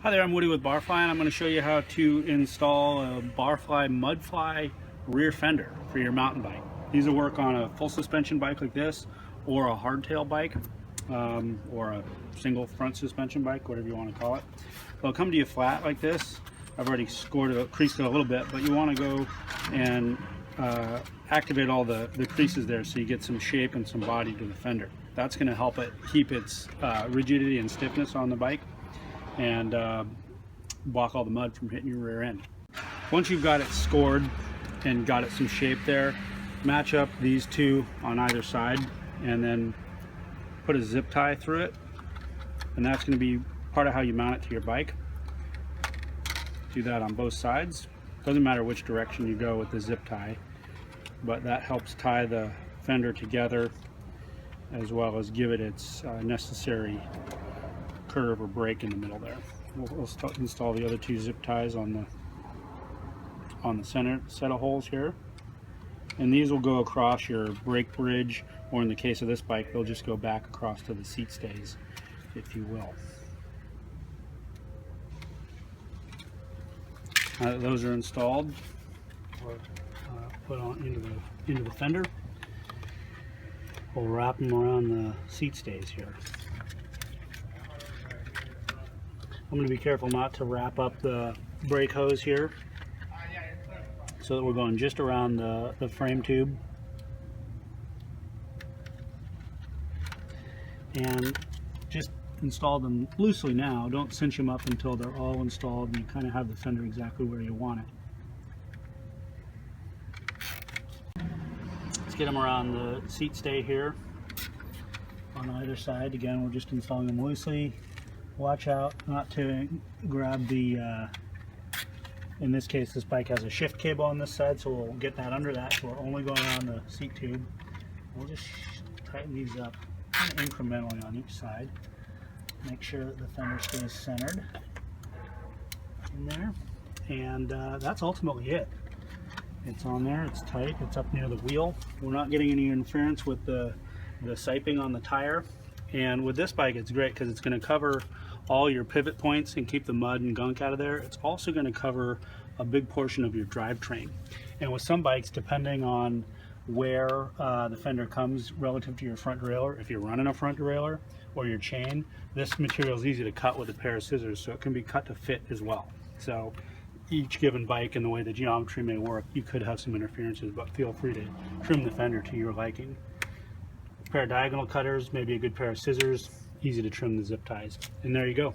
Hi there, I'm Woody with Barfly, and I'm going to show you how to install a Barfly Mudfly rear fender for your mountain bike. These will work on a full suspension bike like this, or a hardtail bike, or a single front suspension bike, whatever you want to call it. They'll come to you flat like this. I've already creased it a little bit, but you want to go and activate all the creases there so you get some shape and some body to the fender. That's going to help it keep its rigidity and stiffness on the bike, and block all the mud from hitting your rear end. Once you've got it scored and got it some shape there, match up these two on either side and then put a zip tie through it, and that's going to be part of how you mount it to your bike. Do that on both sides. Doesn't matter which direction you go with the zip tie, but that helps tie the fender together as well as give it its necessary curve or break in the middle there. We'll install the other two zip ties on the center set of holes here, and these will go across your brake bridge, or in the case of this bike they'll just go back across to the seat stays, if you will. Those are installed or put on into the fender. We'll wrap them around the seat stays here. I'm going to be careful not to wrap up the brake hose here, so that we're going just around the frame tube. And just install them loosely now. Don't cinch them up until they're all installed and you kind of have the fender exactly where you want it. Let's get them around the seat stay here on either side. Again, we're just installing them loosely. Watch out not to grab the, in this case this bike has a shift cable on this side, so we'll get that under that, so we're only going around the seat tube. We'll just tighten these up incrementally on each side. Make sure that the fender stays centered in there, and that's ultimately it. It's on there, it's tight, it's up near the wheel. We're not getting any interference with the siping on the tire. And with this bike it's great because it's going to cover all your pivot points and keep the mud and gunk out of there. It's also going to cover a big portion of your drivetrain. And with some bikes, depending on where the fender comes relative to your front derailleur, if you're running a front derailleur or your chain, this material is easy to cut with a pair of scissors, so it can be cut to fit as well. So each given bike and the way the geometry may work, you could have some interferences, but feel free to trim the fender to your liking. A pair of diagonal cutters, maybe a good pair of scissors, easy to trim the zip ties, and there you go.